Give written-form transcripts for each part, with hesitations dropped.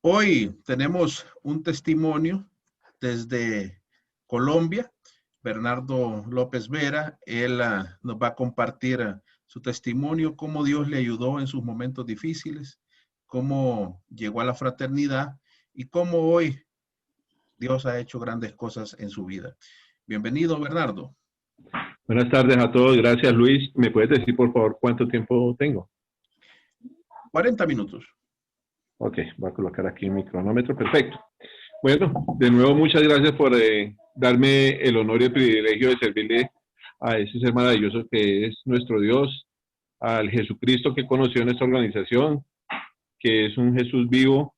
Hoy tenemos un testimonio desde Colombia. Bernardo López Vera, él nos va a compartir su testimonio, cómo Dios le ayudó en sus momentos difíciles, cómo llegó a la fraternidad y cómo hoy Dios ha hecho grandes cosas en su vida. Bienvenido, Bernardo. Buenas tardes a todos, gracias Luis. ¿Me puedes decir por favor cuánto tiempo tengo? 40 minutos. Ok, voy a colocar aquí mi cronómetro, perfecto. Bueno, de nuevo muchas gracias por darme el honor y el privilegio de servirle a ese ser maravilloso que es nuestro Dios, al Jesucristo que conoció en esta organización, que es un Jesús vivo,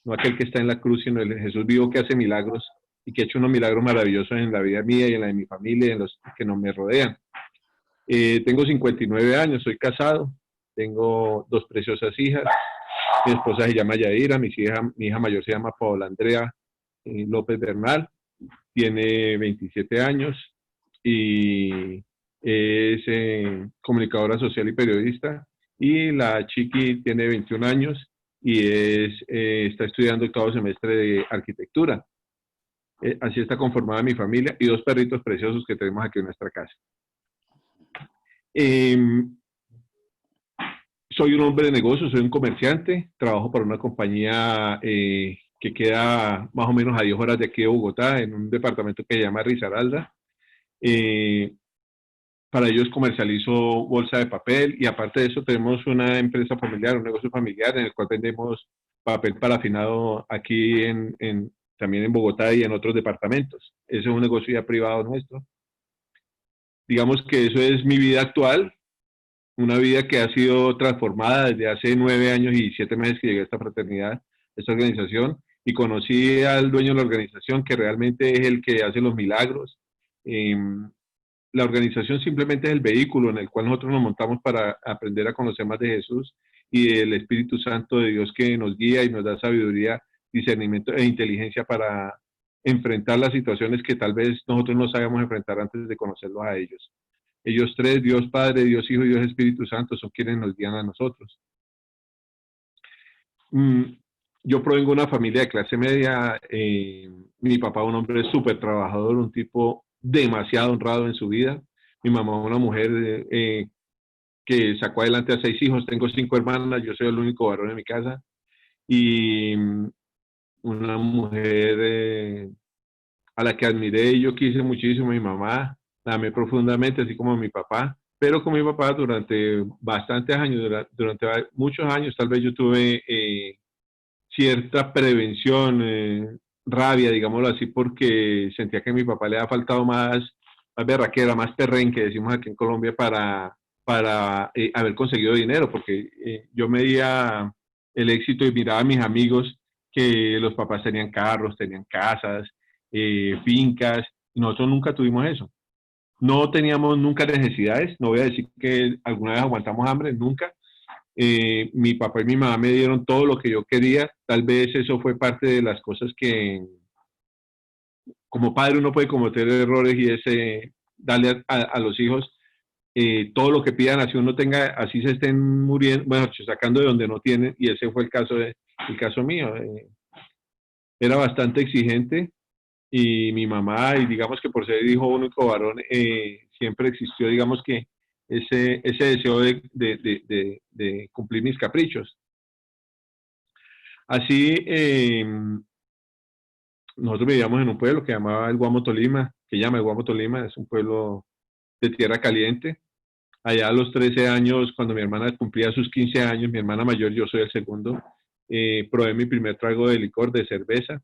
no aquel que está en la cruz, sino el Jesús vivo que hace milagros y que ha hecho unos milagros maravillosos en la vida mía y en la de mi familia y en los que nos me rodean. Tengo 59 años, soy casado, tengo dos preciosas hijas. Mi esposa se llama Yaira, mi hija mayor se llama Paola Andrea López Bernal, tiene 27 años y es comunicadora social y periodista. Y la Chiqui tiene 21 años y está estudiando el octavo semestre de arquitectura. Así está conformada mi familia y dos perritos preciosos que tenemos aquí en nuestra casa. Soy un hombre de negocios, soy un comerciante, trabajo para una compañía que queda más o menos a 10 horas de aquí de Bogotá, en un departamento que se llama Risaralda. Para ellos comercializo bolsa de papel y aparte de eso tenemos una empresa familiar, un negocio familiar en el cual vendemos papel parafinado aquí también en Bogotá y en otros departamentos. Ese es un negocio ya privado nuestro. Digamos que eso es mi vida actual. Una vida que ha sido transformada desde hace 9 años y 7 meses que llegué a esta fraternidad, a esta organización, y conocí al dueño de la organización, que realmente es el que hace los milagros. La organización simplemente es el vehículo en el cual nosotros nos montamos para aprender a conocer más de Jesús y del Espíritu Santo de Dios que nos guía y nos da sabiduría, discernimiento e inteligencia para enfrentar las situaciones que tal vez nosotros no sabíamos enfrentar antes de conocerlos a ellos. Ellos tres, Dios Padre, Dios Hijo y Dios Espíritu Santo, son quienes nos guían a nosotros. Yo provengo de una familia de clase media. Mi papá, un hombre súper trabajador, un tipo demasiado honrado en su vida. Mi mamá, una mujer que sacó adelante a 6 hijos. Tengo 5 hermanas, yo soy el único varón en mi casa. Y una mujer a la que admiré y yo quise muchísimo, mi mamá, la amé profundamente, así como mi papá. Pero con mi papá durante bastantes años, durante muchos años, tal vez yo tuve cierta prevención, rabia, digámoslo así, porque sentía que a mi papá le ha faltado más berraquera, más perrenque, decimos aquí en Colombia, para haber conseguido dinero, porque yo medía el éxito y miraba a mis amigos que los papás tenían carros, tenían casas, fincas, y nosotros nunca tuvimos eso. No teníamos nunca necesidades, no voy a decir que alguna vez aguantamos hambre, nunca. Mi papá y mi mamá me dieron todo lo que yo quería. Tal vez eso fue parte de las cosas que como padre uno puede cometer errores y es darle a los hijos todo lo que pidan, así uno tenga, así se estén muriendo, bueno, sacando de donde no tienen, y ese fue el caso mío. Era bastante exigente y mi mamá, y digamos que por ser hijo único varón, siempre existió, digamos que ese deseo de cumplir mis caprichos. Así, nosotros vivíamos en un pueblo que llamaba el Guamo Tolima, que llama el Guamo Tolima, es un pueblo de tierra caliente. Allá a los 13 años, cuando mi hermana cumplía sus 15 años, mi hermana mayor, yo soy el segundo, probé mi primer trago de licor, de cerveza.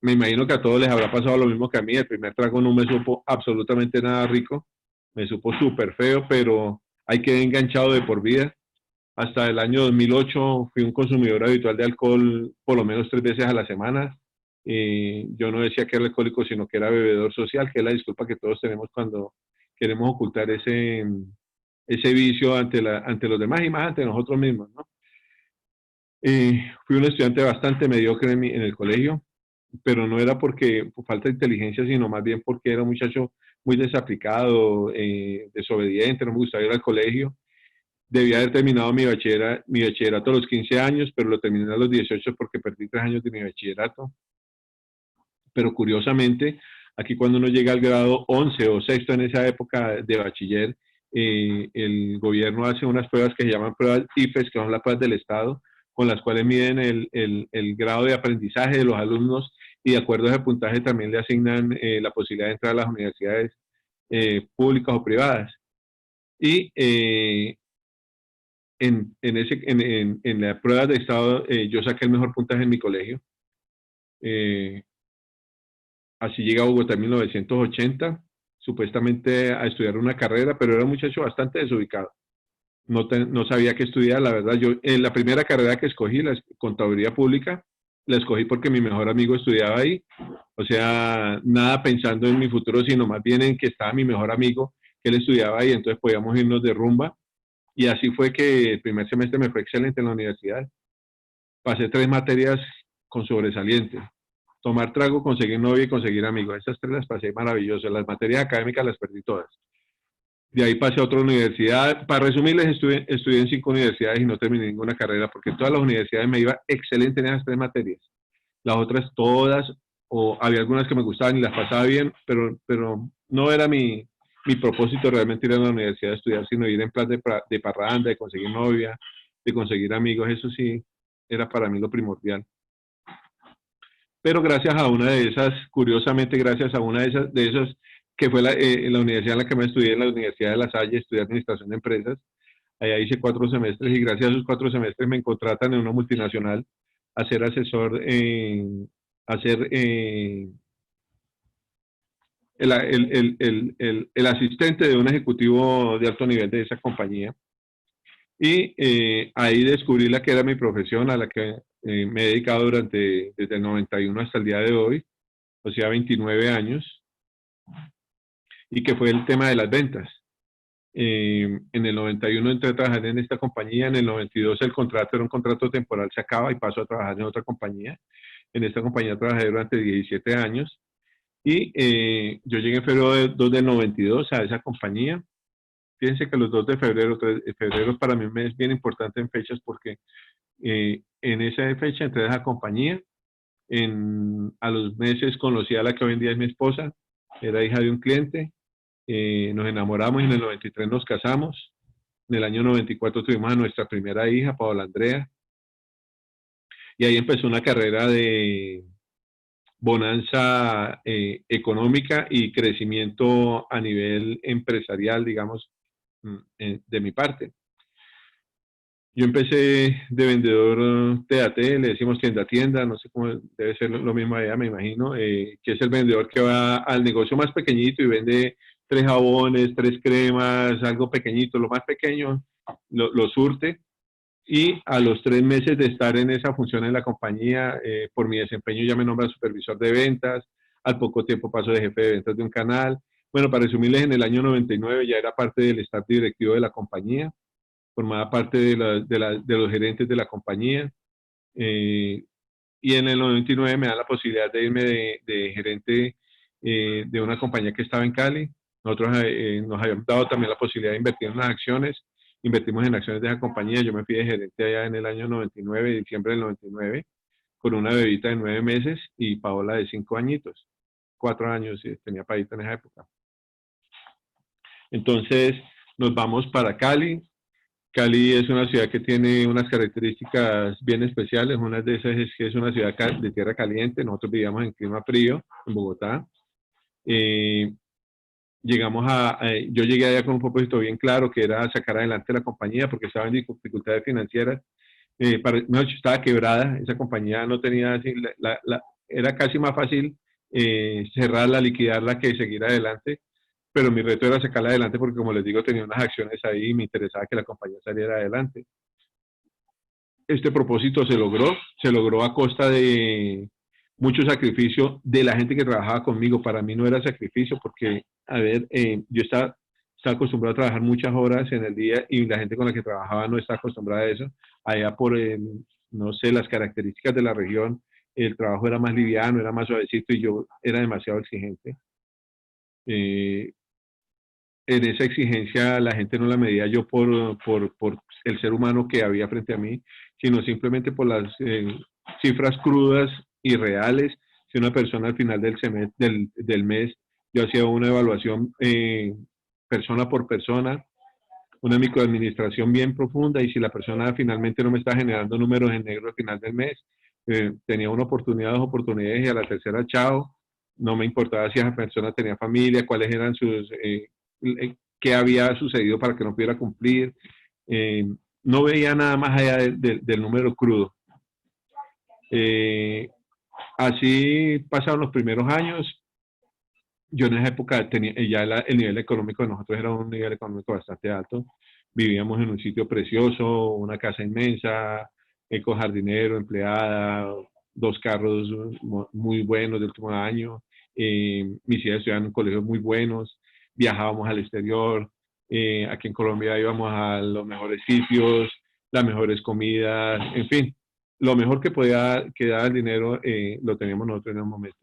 Me imagino que a todos les habrá pasado lo mismo que a mí. El primer trago no me supo absolutamente nada rico, me supo súper feo, pero ahí quedé enganchado de por vida. Hasta el año 2008 fui un consumidor habitual de alcohol por lo menos 3 veces a la semana. Yo no decía que era alcohólico, sino que era bebedor social, que es la disculpa que todos tenemos cuando queremos ocultar ese vicio ante los demás y más ante nosotros mismos, ¿no? Fui un estudiante bastante mediocre en el colegio, pero no era por falta de inteligencia, sino más bien porque era un muchacho muy desaplicado, desobediente, no me gustaba ir al colegio. Debía haber terminado mi bachillerato a los 15 años, pero lo terminé a los 18 porque perdí 3 años de mi bachillerato. Pero curiosamente, aquí cuando uno llega al grado 11 o sexto en esa época de bachiller, el gobierno hace unas pruebas que se llaman pruebas IFES, que son las pruebas del Estado, con las cuales miden el grado de aprendizaje de los alumnos y de acuerdo a ese puntaje también le asignan la posibilidad de entrar a las universidades públicas o privadas. Y en la prueba de Estado yo saqué el mejor puntaje en mi colegio. Así llegué a Bogotá en 1980, supuestamente a estudiar una carrera, pero era un muchacho bastante desubicado. No sabía qué estudiar, la verdad. Yo, en la primera carrera que escogí, la contaduría pública, la escogí porque mi mejor amigo estudiaba ahí. O sea, nada pensando en mi futuro, sino más bien en que estaba mi mejor amigo, que él estudiaba ahí, entonces podíamos irnos de rumba. Y así fue que el primer semestre me fue excelente en la universidad. Pasé 3 materias con sobresaliente. Tomar trago, conseguir novia y conseguir amigos. Estas 3 las pasé maravillosas. Las materias académicas las perdí todas. De ahí pasé a otra universidad. Para resumirles, estudié en 5 universidades y no terminé ninguna carrera porque en todas las universidades me iba excelente en esas 3 materias. Las otras todas, o había algunas que me gustaban y las pasaba bien, pero no era mi propósito realmente ir a la universidad a estudiar, sino ir en plan de parranda, de conseguir novia, de conseguir amigos. Eso sí era para mí lo primordial. Pero gracias a una de esas, curiosamente gracias a una de esas que fue la universidad en la que me estudié, en la Universidad de La Salle, estudié Administración de Empresas, allá hice 4 semestres y gracias a esos 4 semestres me contratan en una multinacional a ser asesor, a ser el asistente de un ejecutivo de alto nivel de esa compañía. Y ahí descubrí la que era mi profesión, a la que me he dedicado desde el 91 hasta el día de hoy, o sea, 29 años, y que fue el tema de las ventas. En el 91 entré a trabajar en esta compañía, en el 92 el contrato era un contrato temporal, se acaba y paso a trabajar en otra compañía. En esta compañía trabajé durante 17 años y yo llegué en febrero 2 del 92 a esa compañía. Fíjense que los 2 de febrero, 3 de febrero para mí es bien importante en fechas porque en esa fecha entré a esa compañía. A los meses conocí a la que hoy en día es mi esposa, era hija de un cliente, nos enamoramos y en el 93 nos casamos. En el año 94 tuvimos a nuestra primera hija, Paola Andrea, y ahí empezó una carrera de bonanza económica y crecimiento a nivel empresarial, digamos, de mi parte. Yo empecé de vendedor TAT, le decimos tienda a tienda, no sé cómo debe ser lo mismo allá, me imagino, que es el vendedor que va al negocio más pequeñito y vende 3 jabones, 3 cremas, algo pequeñito, lo más pequeño, lo surte. Y a los 3 meses de estar en esa función en la compañía, por mi desempeño ya me nombran supervisor de ventas, al poco tiempo paso de jefe de ventas de un canal. Bueno, para resumirles, en el año 99 ya era parte del staff directivo de la compañía, formaba parte de los gerentes de la compañía. Y en el 99 me da la posibilidad de irme de gerente de una compañía que estaba en Cali. Nosotros nos habían dado también la posibilidad de invertir en unas acciones. Invertimos en acciones de esa compañía. Yo me fui de gerente allá en el año 99, diciembre del 99, con una bebita de 9 meses y Paola de 5 añitos. 4 años tenía Paita en esa época. Entonces nos vamos para Cali. Cali es una ciudad que tiene unas características bien especiales. Una de esas es que es una ciudad de tierra caliente. Nosotros vivíamos en clima frío, en Bogotá. Yo llegué allá con un propósito bien claro, que era sacar adelante la compañía porque estaba en dificultades financieras. Estaba quebrada. Esa compañía no tenía así, era casi más fácil cerrarla, liquidarla que seguir adelante. Pero mi reto era sacarla adelante porque, como les digo, tenía unas acciones ahí y me interesaba que la compañía saliera adelante. Este propósito se logró a costa de mucho sacrificio de la gente que trabajaba conmigo. Para mí no era sacrificio porque, a ver, yo estaba acostumbrado a trabajar muchas horas en el día y la gente con la que trabajaba no está acostumbrada a eso. Allá por, no sé, las características de la región, el trabajo era más liviano, era más suavecito y yo era demasiado exigente. en esa exigencia la gente no la medía yo por el ser humano que había frente a mí, sino simplemente por las cifras crudas y reales. Si una persona al final del mes, yo hacía una evaluación persona por persona, una microadministración bien profunda, y si la persona finalmente no me está generando números en negro al final del mes, tenía una oportunidad, dos oportunidades, y a la tercera, chao. No me importaba si esa persona tenía familia, cuáles eran sus, qué había sucedido para que no pudiera cumplir. No veía nada más allá del número crudo. Así pasaron los primeros años. Yo en esa época tenía ya el nivel económico de nosotros era un nivel económico bastante alto. Vivíamos en un sitio precioso, una casa inmensa, con jardinero, empleada, dos carros muy buenos del último año. Mis hijas estudiaban en colegios muy buenos, viajábamos al exterior. Aquí en Colombia íbamos a los mejores sitios, las mejores comidas, en fin, lo mejor que podía quedar el dinero lo teníamos nosotros en el momento.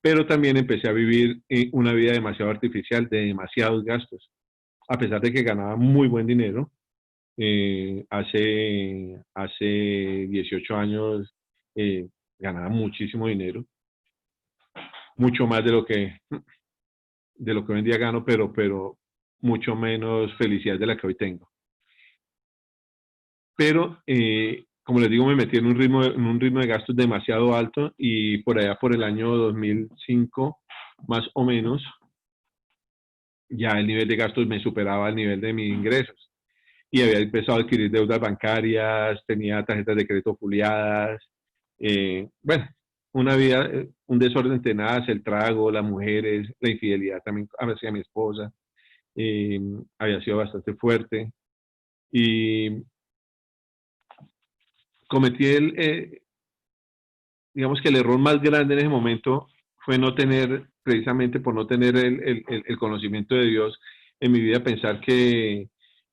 Pero también empecé a vivir una vida demasiado artificial, de demasiados gastos. A pesar de que ganaba muy buen dinero, hace 18 años ganaba muchísimo dinero, mucho más de lo que hoy en día gano, pero mucho menos felicidad de la que hoy tengo. Pero, como les digo, me metí en un ritmo de gastos demasiado alto, y por allá por el año 2005, más o menos, ya el nivel de gastos me superaba el nivel de mis ingresos. Y había empezado a adquirir deudas bancarias, tenía tarjetas de crédito fuliadas. Bueno, una vida, un desorden tenaz, el trago, las mujeres, la infidelidad también hacia mi esposa. Había sido bastante fuerte. Y cometí digamos que el error más grande en ese momento fue no tener, precisamente por no tener el conocimiento de Dios en mi vida, pensar que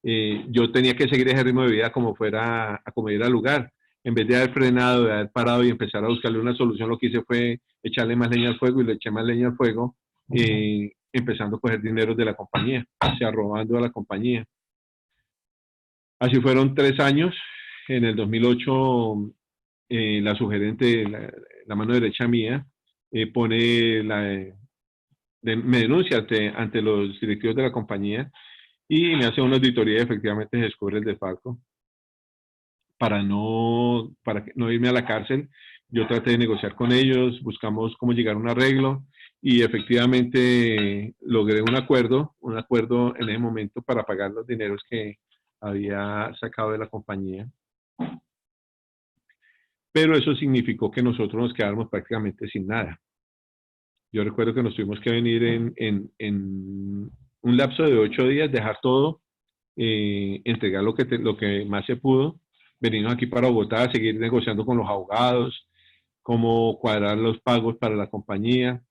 yo tenía que seguir ese ritmo de vida como fuera a como ir al lugar. En vez de haber frenado, de haber parado y empezar a buscarle una solución, lo que hice fue echarle más leña al fuego, y le eché más leña al fuego, empezando a coger dinero de la compañía, o sea, robando a la compañía. Así fueron 3 años. En el 2008, la sugerente, la mano derecha mía, me denuncia ante los directivos de la compañía, y me hace una auditoría, y efectivamente se descubre el desfalco. Para no irme a la cárcel, yo traté de negociar con ellos, buscamos cómo llegar a un arreglo, y efectivamente logré un acuerdo en ese momento para pagar los dineros que había sacado de la compañía. Pero eso significó que nosotros nos quedáramos prácticamente sin nada. Yo recuerdo que nos tuvimos que venir en un lapso de 8 días, dejar todo, entregar lo que más se pudo, venirnos aquí para Bogotá, seguir negociando con los abogados, cómo cuadrar los pagos para la compañía.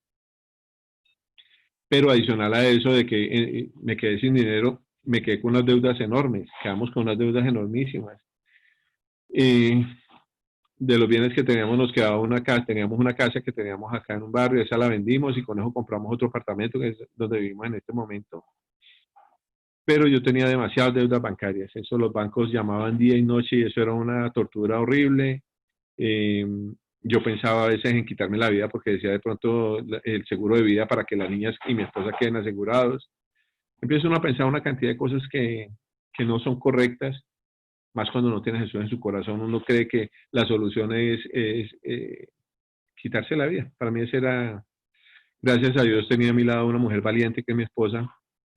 Pero adicional a eso de que me quedé sin dinero, me quedé con unas deudas enormes, quedamos con unas deudas enormísimas. De los bienes que teníamos nos quedaba una casa, teníamos una casa que teníamos acá en un barrio, esa la vendimos, y con eso compramos otro apartamento, que es donde vivimos en este momento. Pero yo tenía demasiadas deudas bancarias, eso los bancos llamaban día y noche, y eso era una tortura horrible. Yo pensaba a veces en quitarme la vida, porque decía de pronto el seguro de vida para que las niñas y mi esposa queden asegurados. Empiezo uno a pensar una cantidad de cosas que no son correctas, más cuando no tiene Jesús en su corazón. Uno cree que la solución es quitarse la vida. Para mí ese era, gracias a Dios tenía a mi lado una mujer valiente, que es mi esposa,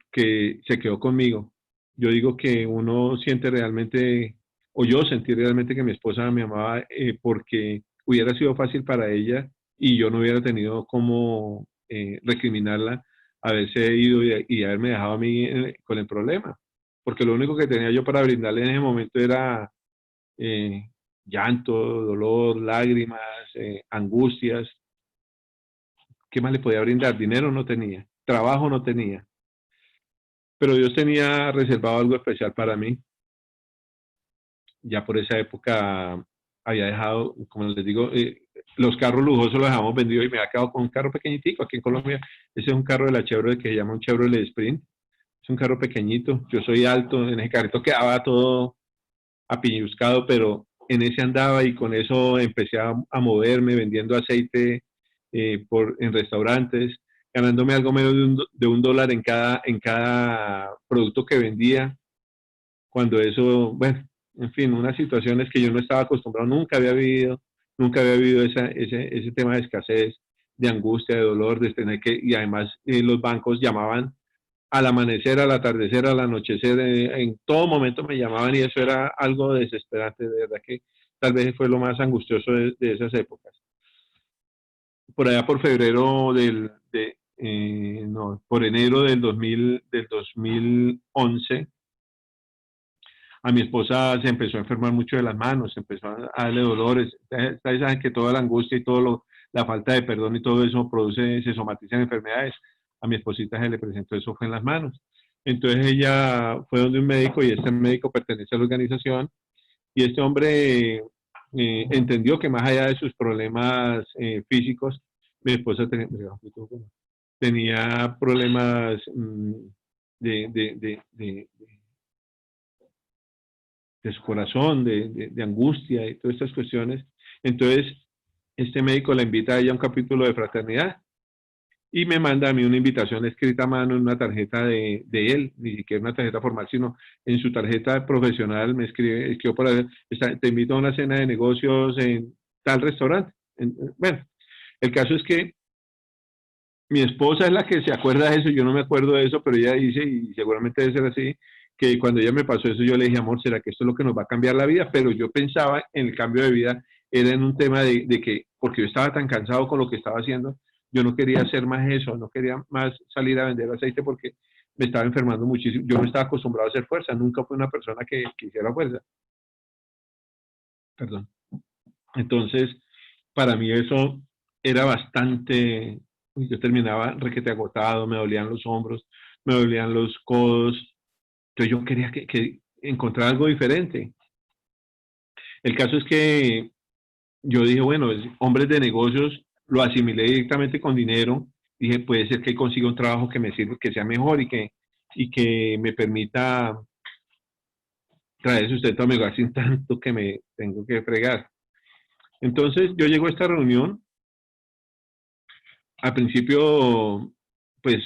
que se quedó conmigo. Yo digo que uno siente realmente, o yo sentí realmente, que mi esposa me amaba, porque hubiera sido fácil para ella, y yo no hubiera tenido como recriminarla haberse ido y haberme dejado a mí con el problema. Porque lo único que tenía yo para brindarle en ese momento era eh, llanto, dolor, lágrimas, angustias. ¿Qué más le podía brindar? Dinero no tenía, trabajo no tenía, pero Dios tenía reservado algo especial para mí. Ya por esa época había dejado, como les digo, los carros lujosos los dejamos vendidos y me ha quedado con un carro pequeñitico aquí en Colombia. Ese es un carro de la Chevrolet que se llama un Chevrolet Sprint. Es un carro pequeñito. Yo soy alto, en ese carrito quedaba todo apiñuscado, pero en ese andaba y con eso empecé a moverme vendiendo aceite en restaurantes, ganándome algo menos de un dólar en cada producto que vendía. Cuando eso, bueno, en fin, unas situaciones que yo no estaba acostumbrado, nunca había vivido ese tema de escasez, de angustia, de dolor, de tener que, y además los bancos llamaban al amanecer, al atardecer, al anochecer, en todo momento me llamaban y eso era algo desesperante, de verdad que tal vez fue lo más angustioso de esas épocas. Por allá por febrero no, por enero del 2011, a mi esposa se empezó a enfermar mucho de las manos, empezó a darle dolores. Ustedes saben que toda la angustia y la falta de perdón y todo eso se somatiza en enfermedades. A mi esposita se le presentó eso fue en las manos. Entonces ella fue donde un médico y este médico pertenece a la organización y este hombre entendió que más allá de sus problemas físicos, mi esposa tenía problemas de su corazón, de angustia y todas estas cuestiones. Entonces, este médico la invita a ella a un capítulo de fraternidad y me manda a mí una invitación escrita a mano en una tarjeta de él, ni siquiera una tarjeta formal, sino en su tarjeta profesional me escribió por ahí, te invito a una cena de negocios en tal restaurante. Bueno, el caso es que mi esposa es la que se acuerda de eso, yo no me acuerdo de eso, pero ella dice, y seguramente debe ser así, que cuando ella me pasó eso, yo le dije, amor, ¿será que esto es lo que nos va a cambiar la vida? Pero yo pensaba en el cambio de vida, era en un tema de que, porque yo estaba tan cansado con lo que estaba haciendo, yo no quería hacer más eso, no quería más salir a vender aceite porque me estaba enfermando muchísimo. Yo no estaba acostumbrado a hacer fuerza, nunca fui una persona que hiciera fuerza. Perdón. Entonces, para mí eso era bastante, yo terminaba requete agotado, me dolían los hombros, me dolían los codos, entonces yo quería que encontrar algo diferente. El caso es que yo dije, bueno, hombres de negocios, lo asimilé directamente con dinero, dije, puede ser que consiga un trabajo que me sirva, que sea mejor y que me permita traer sustento a mi hogar sin tanto que me tengo que fregar. Entonces yo llego a esta reunión, al principio, pues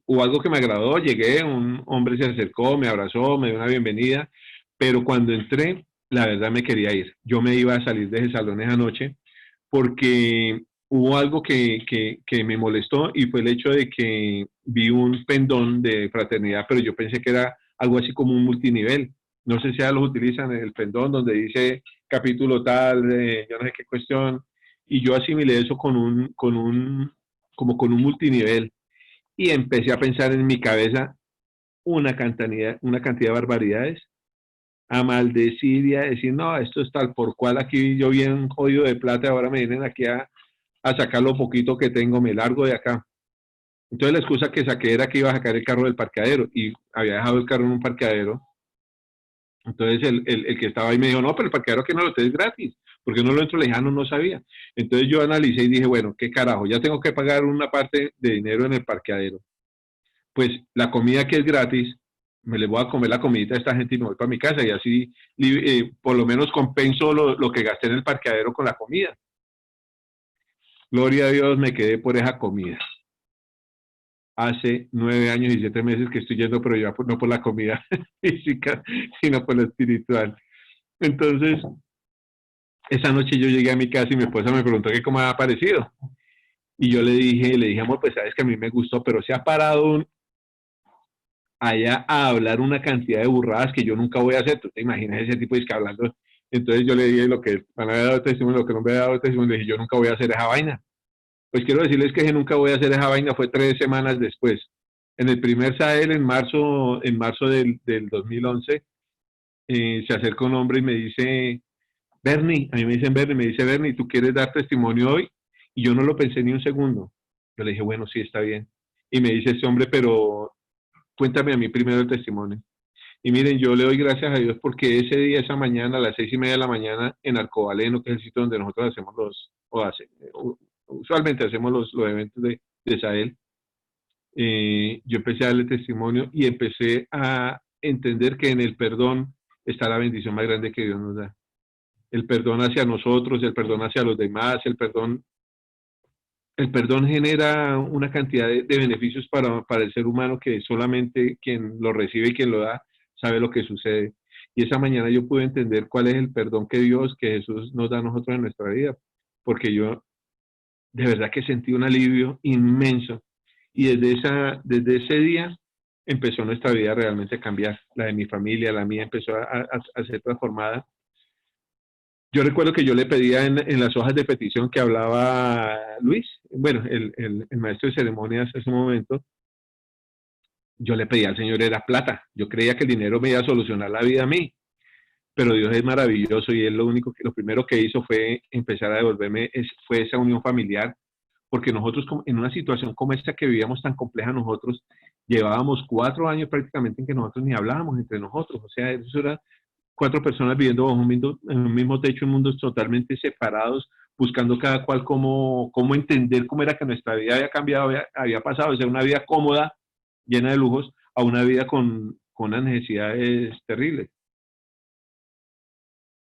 hubo algo que me agradó, llegué, un hombre se acercó, me abrazó, me dio una bienvenida, pero cuando entré, la verdad me quería ir. Yo me iba a salir de ese salón esa noche porque hubo algo que me molestó y fue el hecho de que vi un pendón de fraternidad, pero yo pensé que era algo así como un multinivel. No sé si ya los utilizan en el pendón donde dice capítulo tal, yo no sé qué cuestión, y yo asimilé eso como con un multinivel y empecé a pensar en mi cabeza una cantidad de barbaridades, a maldecir y a decir, no, esto es tal por cual aquí yo bien jodido de plata, ahora me vienen aquí a sacar lo poquito que tengo, me largo de acá. Entonces la excusa que saqué era que iba a sacar el carro del parqueadero y había dejado el carro en un parqueadero. Entonces el que estaba ahí me dijo, no, pero el parqueadero que no lo tenés gratis, porque no lo entro lejano, no sabía. Entonces yo analicé y dije, bueno, qué carajo, ya tengo que pagar una parte de dinero en el parqueadero. Pues la comida que es gratis, me le voy a comer la comidita a esta gente y me voy para mi casa y así por lo menos compenso lo que gasté en el parqueadero con la comida. Gloria a Dios, me quedé por esa comida. Hace 9 años y 7 meses que estoy yendo, pero ya no por la comida física, sino por la espiritual. Entonces, esa noche yo llegué a mi casa y mi esposa me preguntó que cómo me ha parecido. Y yo le dije, amor, pues sabes que a mí me gustó, pero se ha parado allá a hablar una cantidad de burradas que yo nunca voy a hacer. Tú te imaginas ese tipo de que hablando. Entonces yo le dije lo que me había dado testimonio, lo que no me había dado testimonio, le dije, yo nunca voy a hacer esa vaina. Pues quiero decirles que nunca voy a hacer esa vaina fue 3 semanas después. En el primer SAEL, en marzo del 2011, se acerca un hombre y me dice, Bernie, a mí me dicen Bernie, me dice Bernie, ¿tú quieres dar testimonio hoy? Y yo no lo pensé ni un segundo. Yo le dije, bueno, sí, está bien. Y me dice este hombre, pero cuéntame a mí primero el testimonio. Y miren, yo le doy gracias a Dios porque ese día, esa mañana, a las 6:30 de la mañana, en Arcobaleno, que es el sitio donde nosotros hacemos usualmente hacemos los eventos de Sahel, yo empecé a darle testimonio y empecé a entender que en el perdón está la bendición más grande que Dios nos da. El perdón hacia nosotros, el perdón hacia los demás, el perdón genera una cantidad de beneficios para el ser humano que solamente quien lo recibe y quien lo da sabe lo que sucede. Y esa mañana yo pude entender cuál es el perdón que Dios, que Jesús nos da a nosotros en nuestra vida, porque yo de verdad que sentí un alivio inmenso. Y desde ese día empezó nuestra vida realmente a cambiar. La de mi familia, la mía empezó a ser transformada. Yo recuerdo que yo le pedía en las hojas de petición que hablaba Luis, bueno, el maestro de ceremonias en ese momento, yo le pedía al Señor era plata. Yo creía que el dinero me iba a solucionar la vida a mí, pero Dios es maravilloso y él lo primero que hizo fue empezar a devolverme, fue esa unión familiar, porque nosotros en una situación como esta que vivíamos tan compleja nosotros, llevábamos 4 años prácticamente en que nosotros ni hablábamos entre nosotros, o sea, eso era 4 personas viviendo bajo en un mismo techo en mundos totalmente separados, buscando cada cual cómo entender cómo era que nuestra vida había cambiado, había pasado de ser una vida cómoda, llena de lujos, a una vida con unas necesidades terribles.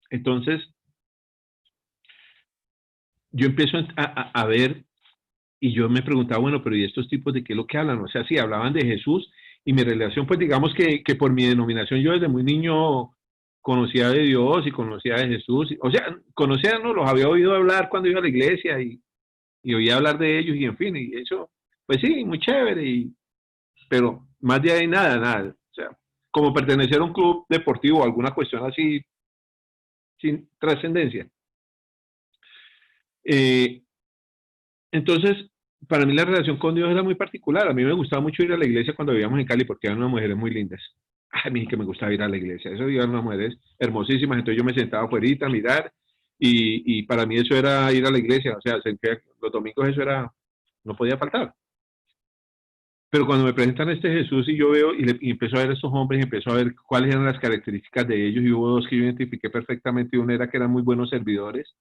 Entonces, yo empiezo a ver y yo me preguntaba, bueno, pero ¿y estos tipos de qué es lo que hablan? O sea, sí, hablaban de Jesús y mi relación, pues digamos que por mi denominación yo desde muy niño conocía de Dios y conocía de Jesús. O sea, conocía, no, los había oído hablar cuando iba a la iglesia y oía hablar de ellos y en fin, y eso, pues sí, muy chévere, pero más de ahí nada, nada. O sea, como pertenecer a un club deportivo o alguna cuestión así sin trascendencia. Entonces, para mí la relación con Dios era muy particular. A mí me gustaba mucho ir a la iglesia cuando vivíamos en Cali porque eran unas mujeres muy lindas. A mí que me gustaba ir a la iglesia. Eso eran unas mujeres hermosísimas. Entonces yo me sentaba afuera a mirar y para mí eso era ir a la iglesia. O sea, los domingos eso era, no podía faltar. Pero cuando me presentan a este Jesús y yo veo y empiezo a ver a estos hombres y empiezo a ver cuáles eran las características de ellos y hubo dos que yo identifiqué perfectamente. Una era que eran muy buenos servidores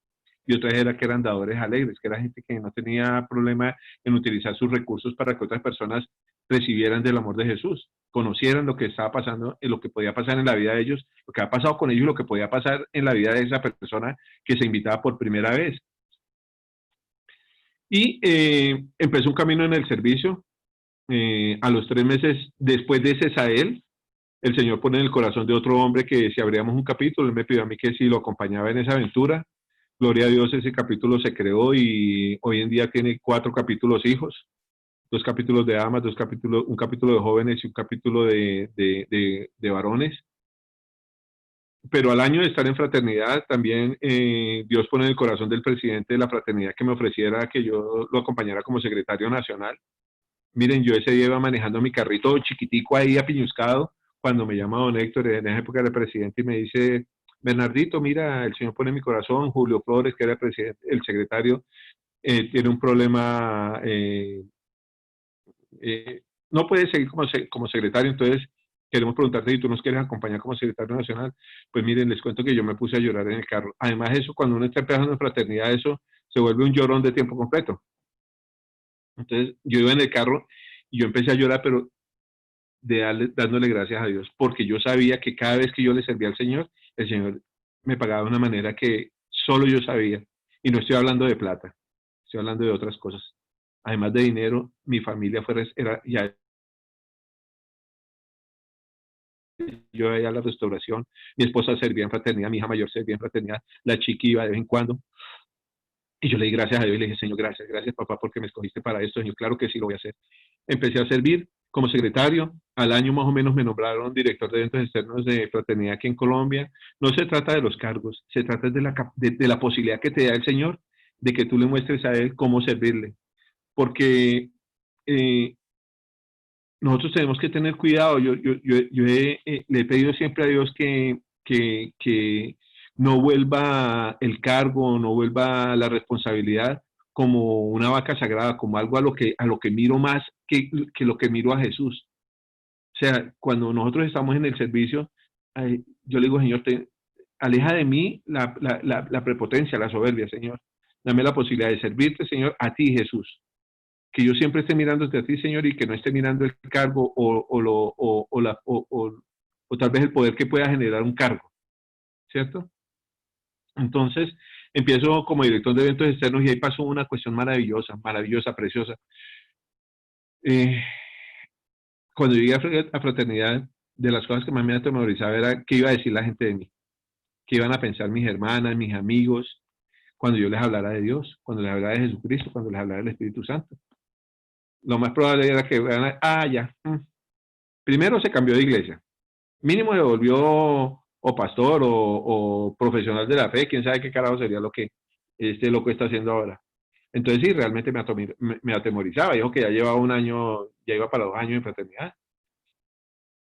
y otra era que eran dadores alegres, que era gente que no tenía problema en utilizar sus recursos para que otras personas recibieran del amor de Jesús, conocieran lo que estaba pasando, lo que podía pasar en la vida de ellos, lo que ha pasado con ellos y lo que podía pasar en la vida de esa persona que se invitaba por primera vez. Y empezó un camino en el servicio. A los 3 meses después de ese Sahel, el Señor pone en el corazón de otro hombre que si abríamos un capítulo, él me pidió a mí que si lo acompañaba en esa aventura. Gloria a Dios, ese capítulo se creó y hoy en día tiene 4 capítulos hijos, 2 capítulos de damas, un capítulo de jóvenes y un capítulo de varones. Pero al año de estar en fraternidad, también Dios pone en el corazón del presidente de la fraternidad que me ofreciera que yo lo acompañara como secretario nacional. Miren, yo ese día iba manejando mi carrito chiquitico ahí apiñuscado, cuando me llama don Héctor, en esa época era presidente, y me dice, Bernardito, mira, el Señor pone en mi corazón, Julio Flores, que era el secretario, tiene un problema, no puede seguir como secretario, entonces queremos preguntarte si tú nos quieres acompañar como secretario nacional. Pues miren, les cuento que yo me puse a llorar en el carro. Además, eso, cuando uno está empezando en fraternidad, eso se vuelve un llorón de tiempo completo. Entonces, yo iba en el carro y yo empecé a llorar, pero dándole gracias a Dios, porque yo sabía que cada vez que yo le servía al Señor, el Señor me pagaba de una manera que solo yo sabía. Y no estoy hablando de plata, estoy hablando de otras cosas. Además de dinero, mi familia era ya yo veía la restauración, mi esposa servía en fraternidad, mi hija mayor servía en fraternidad, la chiqui iba de vez en cuando. Y yo le di gracias a Dios y le dije, Señor, gracias papá porque me escogiste para esto. Señor, claro que sí lo voy a hacer. Empecé a servir como secretario. Al año más o menos me nombraron director de eventos externos de fraternidad aquí en Colombia. No se trata de los cargos, se trata de la posibilidad que te da el Señor de que tú le muestres a Él cómo servirle. Porque nosotros tenemos que tener cuidado. Yo le he pedido siempre a Dios que no vuelva el cargo, no vuelva la responsabilidad como una vaca sagrada, como algo a lo que miro más que lo que miro a Jesús. O sea, cuando nosotros estamos en el servicio, yo le digo, Señor, aleja de mí la prepotencia, la soberbia, Señor. Dame la posibilidad de servirte, Señor, a ti, Jesús. Que yo siempre esté mirándote a ti, Señor, y que no esté mirando el cargo o tal vez el poder que pueda generar un cargo, ¿cierto? Entonces, empiezo como director de eventos externos y ahí pasó una cuestión maravillosa, maravillosa, preciosa. Cuando llegué a Fraternidad, de las cosas que más me atemorizaba era qué iba a decir la gente de mí, qué iban a pensar mis hermanas, mis amigos, cuando yo les hablara de Dios, cuando les hablara de Jesucristo, cuando les hablara del Espíritu Santo. Lo más probable era que vean, ya. Primero se cambió de iglesia. Mínimo se volvió o pastor o profesional de la fe, quién sabe qué carajo sería lo que este loco está haciendo ahora. Entonces sí, realmente me atemorizaba. Dijo que ya llevaba un año, ya iba para 2 años en fraternidad.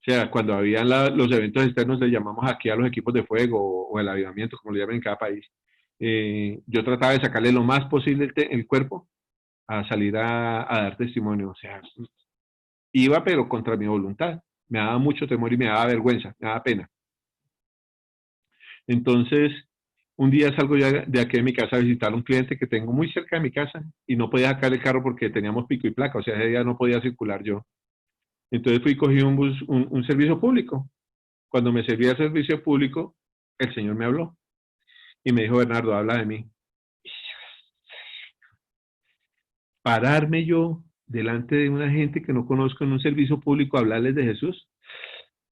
O sea, cuando habían los eventos externos, le llamamos aquí a los equipos de fuego o el avivamiento, como le llaman en cada país. Yo trataba de sacarle lo más posible el cuerpo a salir a dar testimonio. O sea, iba pero contra mi voluntad. Me daba mucho temor y me daba vergüenza, me daba pena. Entonces, un día salgo ya de aquí de mi casa a visitar a un cliente que tengo muy cerca de mi casa y no podía sacar el carro porque teníamos pico y placa, o sea, ese día no podía circular yo. Entonces fui y cogí un servicio público. Cuando me servía el servicio público, el Señor me habló y me dijo, Bernardo, habla de mí. Pararme yo delante de una gente que no conozco en un servicio público a hablarles de Jesús.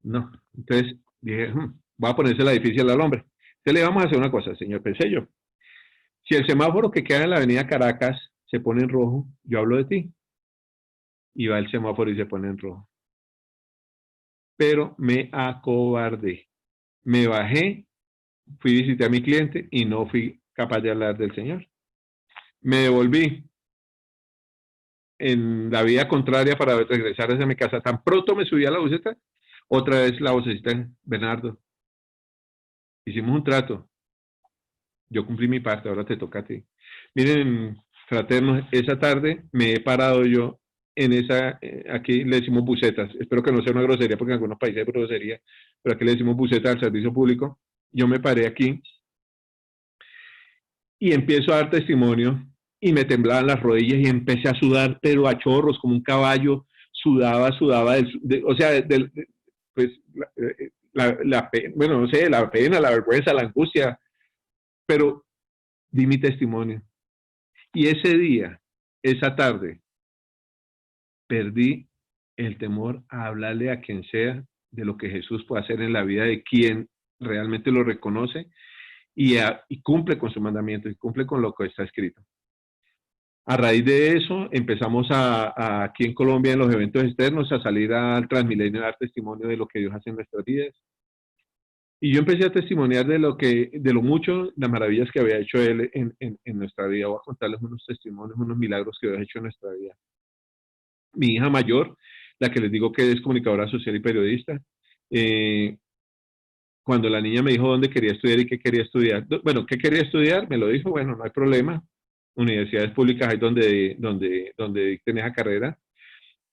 No. Entonces dije, voy a ponérsela difícil al hombre. Entonces le vamos a hacer una cosa, señor, pensé yo. Si el semáforo que queda en la avenida Caracas se pone en rojo, yo hablo de ti. Y va el semáforo y se pone en rojo. Pero me acobardé. Me bajé, fui a visitar a mi cliente y no fui capaz de hablar del Señor. Me devolví en la vía contraria para regresar hacia mi casa. Tan pronto me subí a la buseta, otra vez la vocecita, Bernardo, hicimos un trato. Yo cumplí mi parte, ahora te toca a ti. Miren, fraternos, esa tarde me he parado yo en esa, aquí le decimos bucetas, espero que no sea una grosería porque en algunos países hay grosería, pero aquí le decimos bucetas al servicio público. Yo me paré aquí y empiezo a dar testimonio y me temblaban las rodillas y empecé a sudar, pero a chorros, como un caballo, sudaba, o sea, pues, bueno, no sé, la pena, la vergüenza, la angustia, pero di mi testimonio. Y ese día, esa tarde, perdí el temor a hablarle a quien sea de lo que Jesús puede hacer en la vida de quien realmente lo reconoce y cumple con su mandamiento y cumple con lo que está escrito. A raíz de eso, empezamos aquí en Colombia, en los eventos externos, a salir al Transmilenio a dar testimonio de lo que Dios hace en nuestras vidas. Y yo empecé a testimoniar de lo mucho, las maravillas que había hecho Él en nuestra vida. Voy a contarles unos testimonios, unos milagros que había hecho en nuestra vida. Mi hija mayor, la que les digo que es comunicadora social y periodista, cuando la niña me dijo dónde quería estudiar y qué quería estudiar, bueno, qué quería estudiar, me lo dijo, bueno, no hay problema, universidades públicas hay donde dicten esa carrera,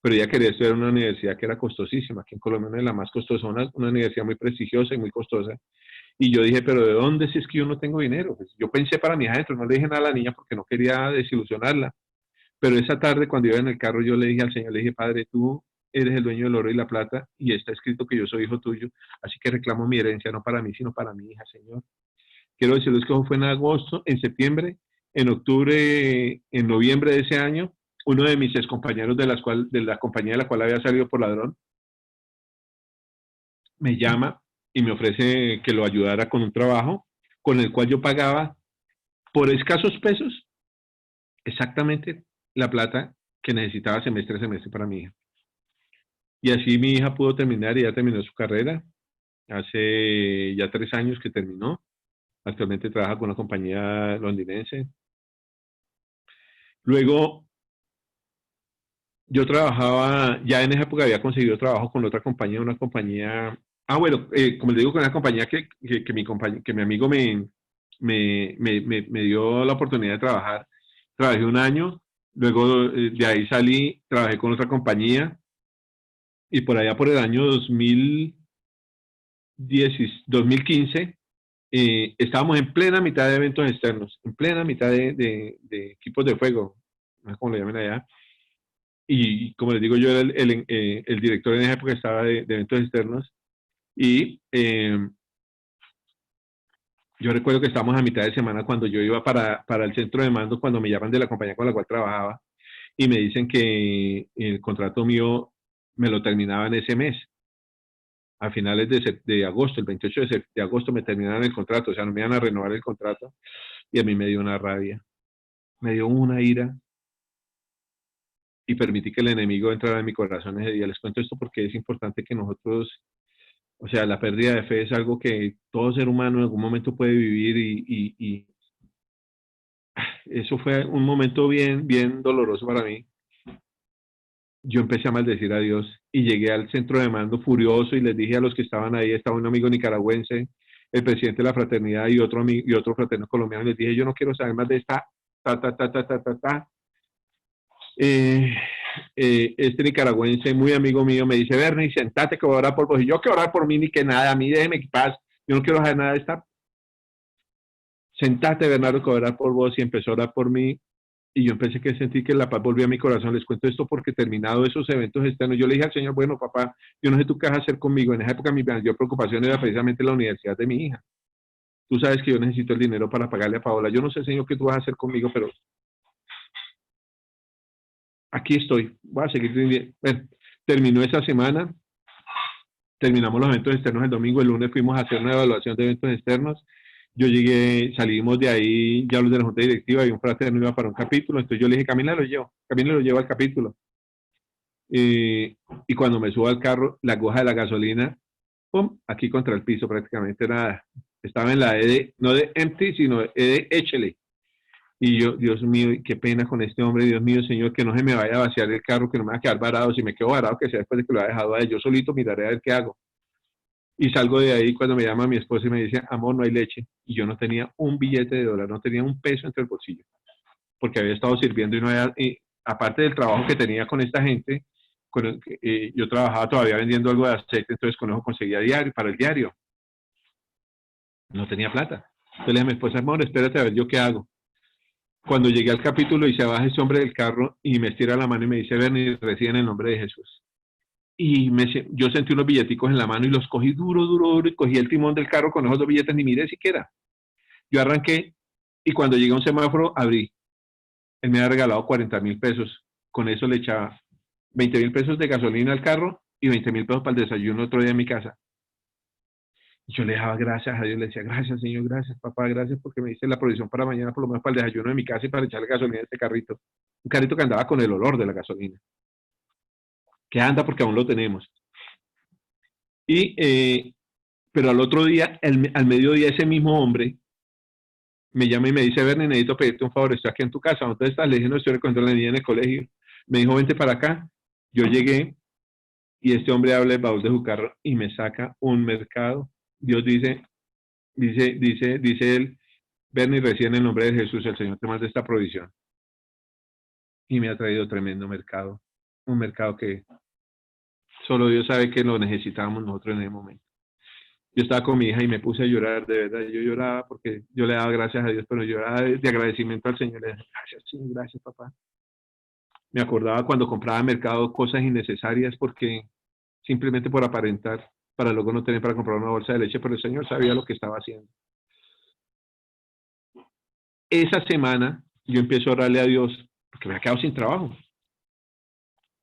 pero ella quería estudiar en una universidad que era costosísima, aquí en Colombia una de las más costosas, una universidad muy prestigiosa y muy costosa, y yo dije, pero ¿de dónde si es que yo no tengo dinero? Pues yo pensé para mi hija adentro, no le dije nada a la niña porque no quería desilusionarla, pero esa tarde cuando iba en el carro yo le dije al Señor, le dije, Padre, tú eres el dueño del oro y la plata y está escrito que yo soy hijo tuyo, así que reclamo mi herencia no para mí, sino para mi hija, Señor. Quiero decirles que eso fue en agosto, en septiembre, en octubre, en noviembre de ese año, uno de mis excompañeros de la compañía de la cual había salido por ladrón, me llama y me ofrece que lo ayudara con un trabajo con el cual yo pagaba por escasos pesos exactamente la plata que necesitaba semestre a semestre para mi hija. Y así mi hija pudo terminar y ya terminó su carrera. Hace ya 3 años que terminó. Actualmente trabaja con una compañía londinense. Luego, yo trabajaba, ya en esa época había conseguido trabajo con otra compañía, una compañía, bueno, como les digo, con una compañía que mi amigo me dio la oportunidad de trabajar. Trabajé un año, luego de ahí salí, trabajé con otra compañía, y por allá por el año 2015, estábamos en plena mitad de eventos externos, en plena mitad de equipos de fuego, no sé cómo le llaman allá. Y como les digo, yo era el director en esa época, estaba de eventos externos. Y yo recuerdo que estábamos a mitad de semana cuando yo iba para el centro de mando, cuando me llaman de la compañía con la cual trabajaba y me dicen que el contrato mío me lo terminaban ese mes. A finales de agosto, el 28 de agosto me terminaron el contrato, o sea, no me iban a renovar el contrato. Y a mí me dio una rabia, me dio una ira y permití que el enemigo entrara en mi corazón ese día. Les cuento esto porque es importante que nosotros, o sea, la pérdida de fe es algo que todo ser humano en algún momento puede vivir y eso fue un momento bien, bien doloroso para mí. Yo empecé a maldecir a Dios y llegué al centro de mando furioso y les dije a los que estaban ahí, estaba un amigo nicaragüense, el presidente de la fraternidad y otro amigo, y otro fraterno colombiano, les dije, yo no quiero saber más de esta, ta. Eh, este nicaragüense, muy amigo mío, me dice, Bernie, sentate que voy a orar por vos. Y yo que orar por mí ni que nada, a mí déjeme en paz, yo no quiero saber nada de esta. Sentate, Bernardo, que voy a orar por vos. Y empezó a orar por mí. Y yo empecé a sentir que la paz volvió a mi corazón. Les cuento esto porque terminado esos eventos externos, yo le dije al Señor, bueno, papá, yo no sé tú qué vas a hacer conmigo. En esa época mi mayor preocupación era precisamente la universidad de mi hija. Tú sabes que yo necesito el dinero para pagarle a Paola. Yo no sé, Señor, qué tú vas a hacer conmigo, pero aquí estoy. Voy a seguir. Bueno, terminó esa semana. Terminamos los eventos externos el domingo. El lunes fuimos a hacer una evaluación de eventos externos. Yo llegué, salimos de ahí, ya los de la junta directiva y un fraterno iba para un capítulo. Entonces yo le dije, Camila lo llevo al capítulo. Y cuando me subo al carro, la aguja de la gasolina, ¡pum!, aquí contra el piso, prácticamente nada. Estaba en la E no de empty, sino E de échele. Y yo, Dios mío, qué pena con este hombre, Dios mío, Señor, que no se me vaya a vaciar el carro, que no me va a quedar varado. Si me quedo varado, que sea después de que lo haya dejado a él. Yo solito miraré a ver qué hago. Y salgo de ahí cuando me llama mi esposa y me dice, amor, no hay leche. Y yo no tenía un billete de dólar, no tenía un peso entre el bolsillo, porque había estado sirviendo y no había, aparte del trabajo que tenía con esta gente, yo trabajaba todavía vendiendo algo de aceite, entonces con eso conseguía diario, para el diario. No tenía plata. Entonces le dije a mi esposa, amor, espérate a ver yo qué hago. Cuando llegué al capítulo y se baja ese hombre del carro y me estira la mano y me dice, Bernie, recibe en el nombre de Jesús. Y yo sentí unos billeticos en la mano y los cogí duro, y cogí el timón del carro con esos dos billetes, ni miré siquiera. Yo arranqué y cuando llegué a un semáforo abrí. Él me había regalado 40,000 pesos. Con eso le echaba 20,000 pesos de gasolina al carro y 20,000 pesos para el desayuno otro día en mi casa. Y yo le dejaba gracias a Dios, le decía, gracias Señor, gracias papá, gracias porque me diste la provisión para mañana, por lo menos para el desayuno de mi casa y para echarle gasolina a este carrito. Un carrito que andaba con el olor de la gasolina. Que anda porque aún lo tenemos. Pero al otro día, al mediodía, ese mismo hombre me llama y me dice, Bernie, necesito pedirte un favor, estoy aquí en tu casa, ¿dónde estás? Le dije, no, estoy recogiendo a la niña en el colegio. Me dijo, vente para acá. Yo llegué y este hombre abre el baúl de su carro y me saca un mercado. Dios dice él, Bernie, recibe en el nombre de Jesús, el Señor te manda esta provisión. Y me ha traído tremendo mercado, un mercado que solo Dios sabe que lo necesitábamos nosotros en ese momento. Yo estaba con mi hija y me puse a llorar, de verdad, yo lloraba porque yo le daba gracias a Dios, pero lloraba de agradecimiento al Señor. Le dije, gracias, Señor, gracias, papá. Me acordaba cuando compraba en mercado cosas innecesarias porque simplemente por aparentar, para luego no tener para comprar una bolsa de leche, pero el Señor sabía lo que estaba haciendo. Esa semana yo empiezo a orarle a Dios, porque me había quedado sin trabajo.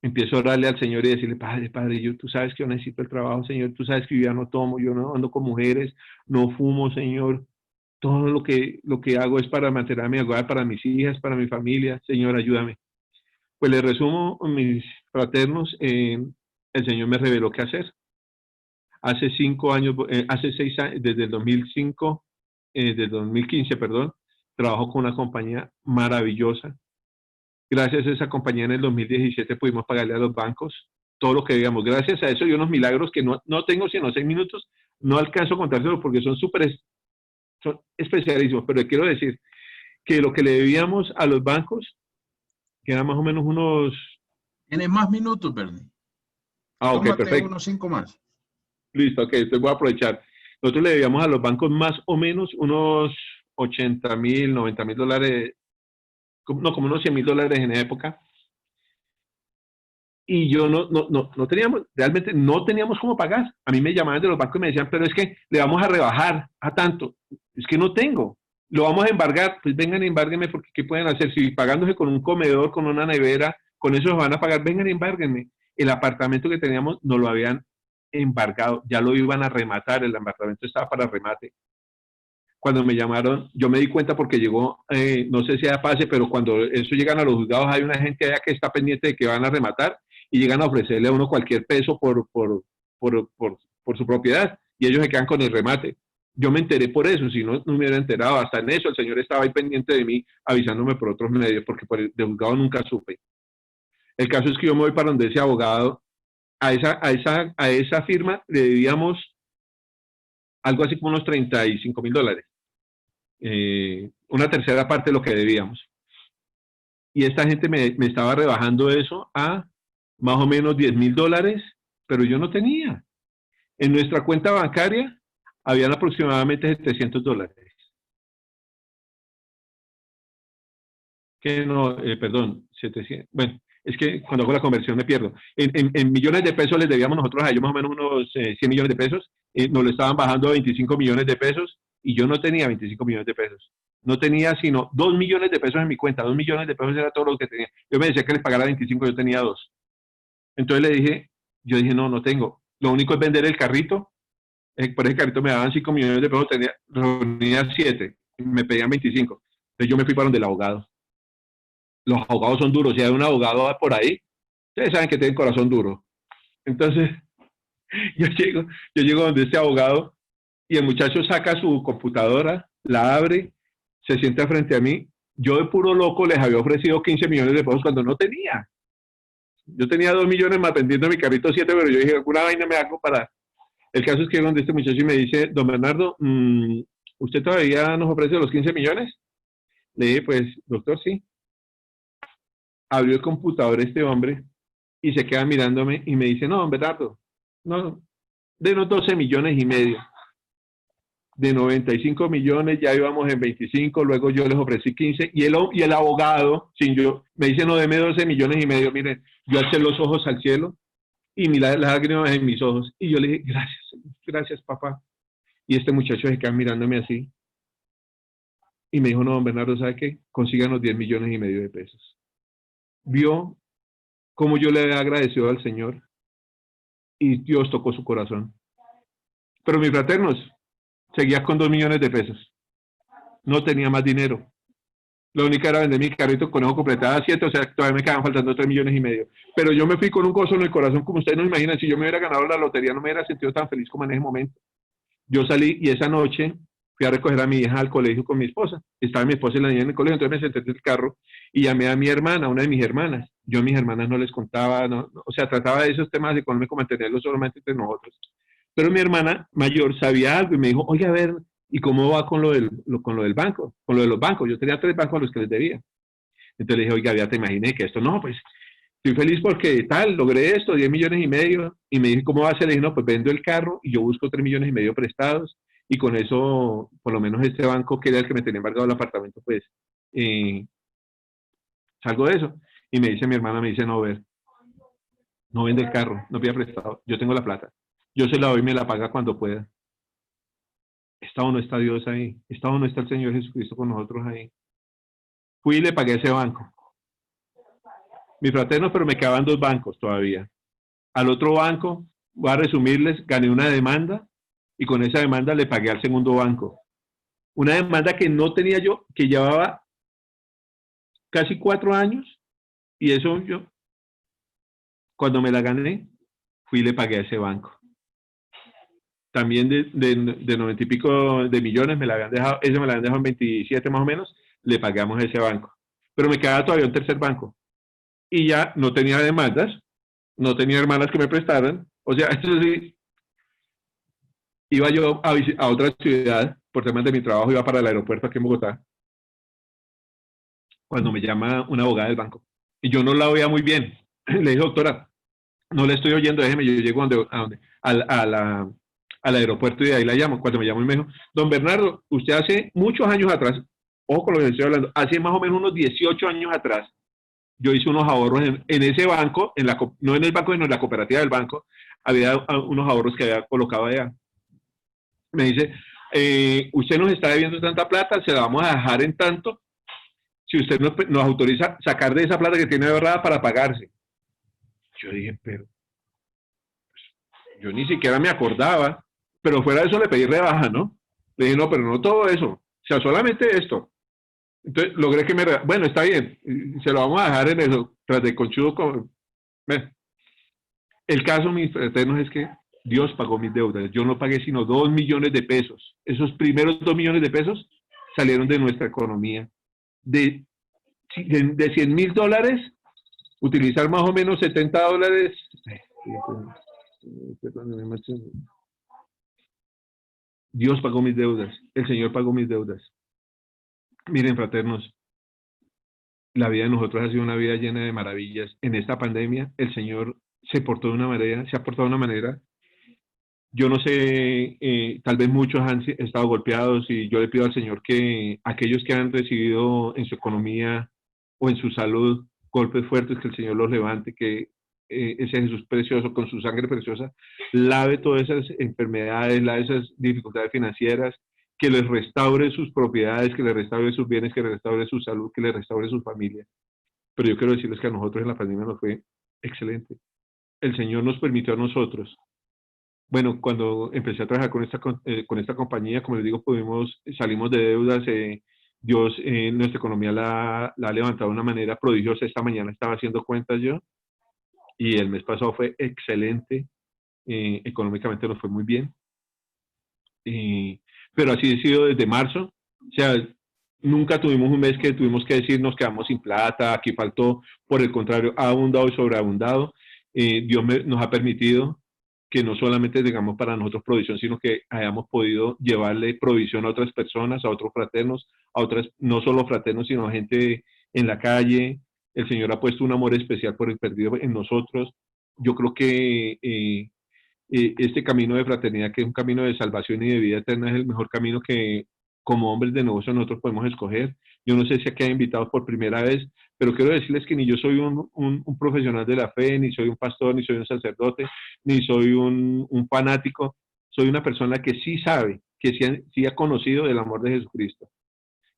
Empiezo a orarle al Señor y decirle, Padre, tú sabes que yo necesito el trabajo, Señor, tú sabes que yo ya no tomo, yo no ando con mujeres, no fumo, Señor. Todo lo que hago es para mantener a mi hogar, para mis hijas, para mi familia. Señor, ayúdame. Pues le resumo a mis fraternos, el Señor me reveló qué hacer. Hace 5 años, hace 6 años, desde el 2005, desde el 2015, perdón, trabajo con una compañía maravillosa. Gracias a esa compañía en el 2017 pudimos pagarle a los bancos todo lo que digamos. Gracias a eso y unos milagros que no tengo sino 6 minutos, no alcanzo a contárselos porque son especialísimos, pero quiero decir que lo que le debíamos a los bancos, que eran más o menos unos... Tiene más minutos, Bernie. Ah, ok, Tómate perfecto. unos 5 más. Listo, ok, entonces voy a aprovechar. Nosotros le debíamos a los bancos más o menos unos 80.000, $90.000, no, como unos $100.000 en esa época. Y yo no teníamos, realmente no teníamos cómo pagar. A mí me llamaban de los bancos y me decían, pero es que le vamos a rebajar a tanto. Es que no tengo. Lo vamos a embargar. Pues vengan, embárguenme, porque ¿qué pueden hacer? Si pagándose con un comedor, con una nevera, con eso se van a pagar, vengan, embárguenme. El apartamento que teníamos nos lo habían embargado, ya lo iban a rematar, el apartamento estaba para remate. Cuando me llamaron, yo me di cuenta porque llegó, no sé si ya pase, pero cuando eso llegan a los juzgados hay una gente allá que está pendiente de que van a rematar y llegan a ofrecerle a uno cualquier peso por su propiedad y ellos se quedan con el remate. Yo me enteré por eso, si no, no me hubiera enterado. Hasta en eso el señor estaba ahí pendiente de mí, avisándome por otros medios, porque por el de juzgado nunca supe. El caso es que yo me voy para donde ese abogado, a esa firma le debíamos algo así como unos $35.000, una tercera parte de lo que debíamos. Y esta gente me estaba rebajando eso a más o menos $10.000, pero yo no tenía. En nuestra cuenta bancaria habían aproximadamente $700. Que no, perdón, 700. Bueno, es que cuando hago la conversión me pierdo. En millones de pesos les debíamos nosotros a ellos más o menos unos 100 millones de pesos. Nos lo estaban bajando a 25 millones de pesos y yo no tenía 25 millones de pesos. No tenía sino 2 millones de pesos en mi cuenta. 2 millones de pesos era todo lo que tenía. Yo me decía que les pagara 25, yo tenía 2. Entonces yo dije, no, no tengo. Lo único es vender el carrito. Por ese carrito me daban 5 millones de pesos, reunía 7, me pedían 25. Entonces yo me fui para donde el abogado. Los abogados son duros. Si hay un abogado por ahí, ustedes saben que tienen corazón duro. Entonces, yo llego, yo llego donde este abogado y el muchacho saca su computadora, la abre, se sienta frente a mí. Yo de puro loco les había ofrecido 15 millones de pesos cuando no tenía. Yo tenía 2 millones más vendiendo mi carrito 7, pero yo dije, alguna vaina me hago para... El caso es que donde este muchacho y me dice, don Bernardo, ¿usted todavía nos ofrece los 15 millones? Le dije, pues, doctor, sí. Abrió el computador este hombre y se queda mirándome y me dice, no, don Bernardo, no, de unos 12 millones y medio. De 95 millones ya íbamos en 25, luego yo les ofrecí 15 y el abogado, sin yo, me dice, no, deme 12 millones y medio. Miren, yo alcé los ojos al cielo y miré las lágrimas en mis ojos y yo le dije, gracias, gracias papá. Y este muchacho se queda mirándome así y me dijo, no, don Bernardo, ¿sabe qué? Consíganos 10 millones y medio de pesos. Vio cómo yo le había agradecido al Señor y Dios tocó su corazón. Pero mis fraternos, seguía con 2 millones de pesos. No tenía más dinero. La única era vender mi carrito conejo completaba 7, o sea, todavía me quedaban faltando 3 millones y medio. Pero yo me fui con un gozo en el corazón, como ustedes no imaginan. Si yo me hubiera ganado la lotería, no me hubiera sentido tan feliz como en ese momento. Yo salí y esa noche fui a recoger a mi hija al colegio con mi esposa. Estaba mi esposa y la niña en el colegio, entonces me senté en el carro y llamé a mi hermana, una de mis hermanas. Yo a mis hermanas no les contaba, o sea, trataba de esos temas económicos, mantenerlos solamente entre nosotros. Pero mi hermana mayor sabía algo y me dijo, oye, a ver, ¿y cómo va con lo del banco? Con lo de los bancos. Yo tenía 3 bancos a los que les debía. Entonces le dije, oiga, ya te imaginé que esto, no, pues, estoy feliz porque tal, logré esto, 10 millones y medio. Y me dije, ¿cómo va a ser? Le dije, no, pues vendo el carro y yo busco 3 millones y medio prestados. Y con eso, por lo menos este banco, que era el que me tenía embargado el apartamento, pues, salgo de eso. Y me dice mi hermana, me dice, no, ver, no vende el carro, no pida prestado, yo tengo la plata. Yo se la doy y me la paga cuando pueda. ¿Está o no está Dios ahí? ¿Está o no está el Señor Jesucristo con nosotros ahí? Fui y le pagué a ese banco. Mis fraternos, pero me quedaban 2 bancos todavía. Al otro banco, voy a resumirles, gané una demanda y con esa demanda le pagué al segundo banco. Una demanda que no tenía yo, que llevaba casi 4 años y eso yo, cuando me la gané, fui y le pagué a ese banco. También de 90 y pico de millones me la habían dejado, ese me la habían dejado en 27 más o menos, le pagamos a ese banco. Pero me quedaba todavía un tercer banco. Y ya no tenía demandas, no tenía hermanas que me prestaran. O sea, eso sí, iba yo a otra ciudad, por temas de mi trabajo, iba para el aeropuerto aquí en Bogotá, cuando me llama una abogada del banco. Y yo no la veía muy bien. Le dije, doctora, no le estoy oyendo, déjeme, yo llego al aeropuerto y de ahí la llamo. Cuando me llamó y me dijo, don Bernardo, usted hace muchos años atrás, ojo con lo que estoy hablando, hace más o menos unos 18 años atrás, yo hice unos ahorros en ese banco, no en el banco, sino en la cooperativa del banco, había unos ahorros que había colocado allá. Me dice, usted nos está debiendo tanta plata, se la vamos a dejar en tanto, si usted nos autoriza sacar de esa plata que tiene ahorrada para pagarse. Yo dije, pero yo ni siquiera me acordaba, pero fuera de eso le pedí rebaja, ¿no? Le dije, no, pero no todo eso, o sea, solamente esto. Entonces logré que bueno, está bien, se lo vamos a dejar en eso, tras de conchudo. El caso, mis fraternos, es que Dios pagó mis deudas. Yo no pagué sino 2 millones de pesos. Esos primeros 2 millones de pesos salieron de nuestra economía. De 100 mil dólares, utilizar más o menos 70 dólares. Dios pagó mis deudas. El Señor pagó mis deudas. Miren, fraternos, la vida de nosotros ha sido una vida llena de maravillas. En esta pandemia, el Señor se ha portado de una manera. Yo no sé, tal vez muchos han estado golpeados y yo le pido al Señor que aquellos que han recibido en su economía o en su salud golpes fuertes, que el Señor los levante, que ese Jesús precioso con su sangre preciosa lave todas esas enfermedades, lave esas dificultades financieras, que les restaure sus propiedades, que les restaure sus bienes, que les restaure su salud, que les restaure su familia. Pero yo quiero decirles que a nosotros en la pandemia nos fue excelente. El Señor nos permitió a nosotros. Bueno, cuando empecé a trabajar con esta compañía, como les digo, salimos de deudas. Dios, nuestra economía la ha levantado de una manera prodigiosa. Esta mañana estaba haciendo cuentas yo y el mes pasado fue excelente. Económicamente nos fue muy bien. Pero así ha sido desde marzo. O sea, nunca tuvimos un mes que tuvimos que decir nos quedamos sin plata, aquí faltó. Por el contrario, ha abundado y sobreabundado. Dios nos ha permitido que no solamente tengamos para nosotros provisión, sino que hayamos podido llevarle provisión a otras personas, a otros fraternos, a otras, no solo fraternos, sino a gente en la calle. El Señor ha puesto un amor especial por el perdido en nosotros. Yo creo que este camino de fraternidad, que es un camino de salvación y de vida eterna, es el mejor camino que como hombres de negocio nosotros podemos escoger. Yo no sé si aquí hay invitados por primera vez, pero quiero decirles que ni yo soy un profesional de la fe, ni soy un pastor, ni soy un sacerdote, ni soy un fanático. Soy una persona que sí sabe, que sí ha conocido el amor de Jesucristo,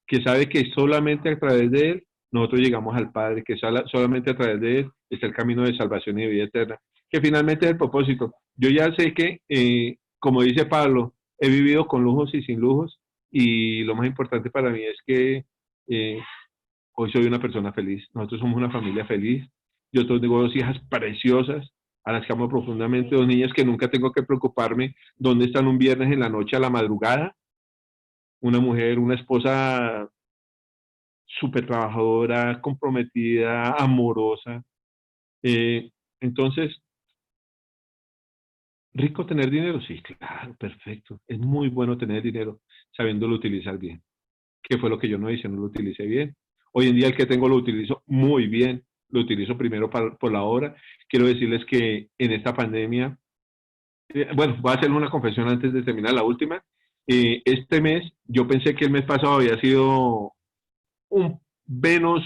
que sabe que solamente a través de Él nosotros llegamos al Padre, que solamente a través de Él está el camino de salvación y de vida eterna, que finalmente es el propósito. Yo ya sé que, como dice Pablo, he vivido con lujos y sin lujos, y lo más importante para mí es que hoy soy una persona feliz. Nosotros somos una familia feliz. Yo tengo 2 hijas preciosas, a las que amo profundamente, 2 niñas que nunca tengo que preocuparme dónde están un viernes en la noche a la madrugada. Una mujer, una esposa súper trabajadora, comprometida, amorosa. Entonces, ¿rico tener dinero? Sí, claro, perfecto. Es muy bueno tener dinero sabiéndolo utilizar bien. ¿Qué fue lo que yo no hice? No lo utilicé bien. Hoy en día el que tengo lo utilizo muy bien. Lo utilizo primero por la obra. Quiero decirles que en esta pandemia, bueno, voy a hacer una confesión antes de terminar la última. Este mes, yo pensé que el mes pasado había sido un menos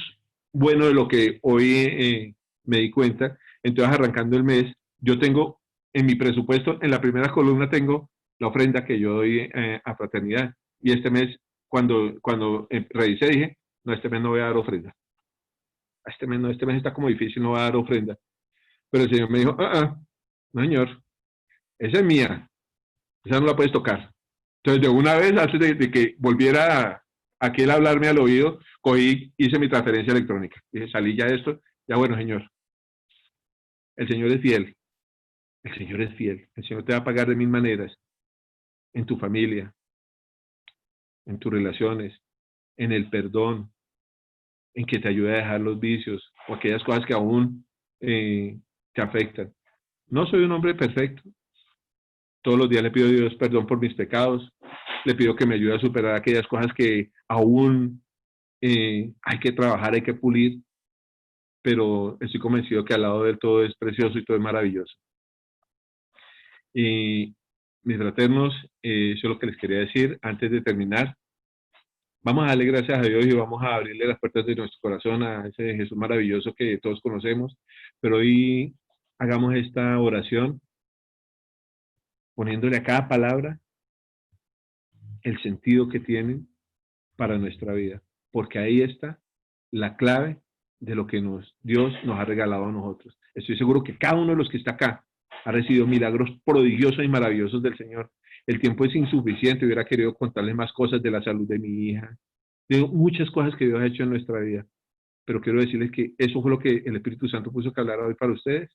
bueno de lo que hoy me di cuenta. Entonces, arrancando el mes, yo tengo en mi presupuesto, en la primera columna tengo la ofrenda que yo doy a fraternidad. Y este mes, cuando revisé, dije, no, este mes no voy a dar ofrenda. Este mes no, este mes está como difícil, no voy a dar ofrenda. Pero el Señor me dijo, no señor, esa es mía, esa no la puedes tocar. Entonces, de una vez, antes de que volviera a aquel hablarme al oído, cogí, hice mi transferencia electrónica. Dije, salí ya de esto, ya bueno, Señor. El Señor es fiel. El Señor es fiel. El Señor te va a pagar de 1000 maneras. En tu familia, en tus relaciones, en el perdón, en que te ayude a dejar los vicios o aquellas cosas que aún te afectan. No soy un hombre perfecto. Todos los días le pido a Dios perdón por mis pecados. Le pido que me ayude a superar aquellas cosas que aún hay que trabajar, hay que pulir. pero estoy convencido que al lado de él todo es precioso y todo es maravilloso. Y mis fraternos, eso es lo que les quería decir antes de terminar. Vamos a darle gracias a Dios y vamos a abrirle las puertas de nuestro corazón a ese Jesús maravilloso que todos conocemos, pero hoy hagamos esta oración poniéndole a cada palabra el sentido que tienen para nuestra vida, porque ahí está la clave de lo que Dios nos ha regalado a nosotros. Estoy seguro que cada uno de los que está acá ha recibido milagros prodigiosos y maravillosos del Señor. El tiempo es insuficiente, hubiera querido contarles más cosas de la salud de mi hija, de muchas cosas que Dios ha hecho en nuestra vida, pero quiero decirles que eso fue lo que el Espíritu Santo puso que hablar hoy para ustedes,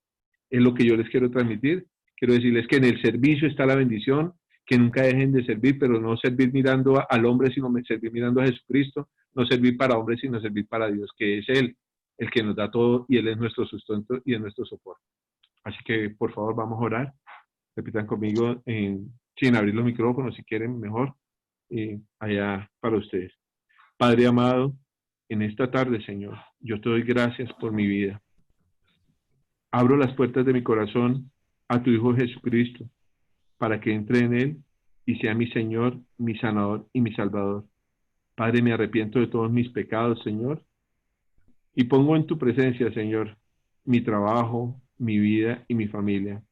es lo que yo les quiero transmitir. Quiero decirles que en el servicio está la bendición, que nunca dejen de servir, pero no servir mirando al hombre, sino servir mirando a Jesucristo, no servir para hombres, sino servir para Dios, que es Él el que nos da todo y Él es nuestro sustento y es nuestro soporte. Así que, por favor, vamos a orar. Repitan conmigo sin abrir los micrófonos, si quieren, mejor, allá para ustedes. Padre amado, en esta tarde, Señor, yo te doy gracias por mi vida. Abro las puertas de mi corazón a tu Hijo Jesucristo, para que entre en Él y sea mi Señor, mi sanador y mi Salvador. Padre, me arrepiento de todos mis pecados, Señor, y pongo en tu presencia, Señor, mi trabajo, mi vida y mi familia.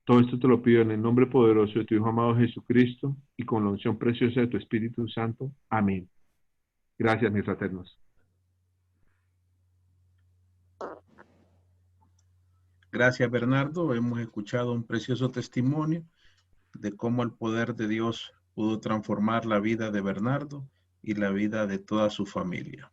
Todo esto te lo pido en el nombre poderoso de tu Hijo amado Jesucristo y con la unción preciosa de tu Espíritu Santo. Amén. Gracias, mis fraternos. Gracias, Bernardo. Hemos escuchado un precioso testimonio de cómo el poder de Dios pudo transformar la vida de Bernardo y la vida de toda su familia.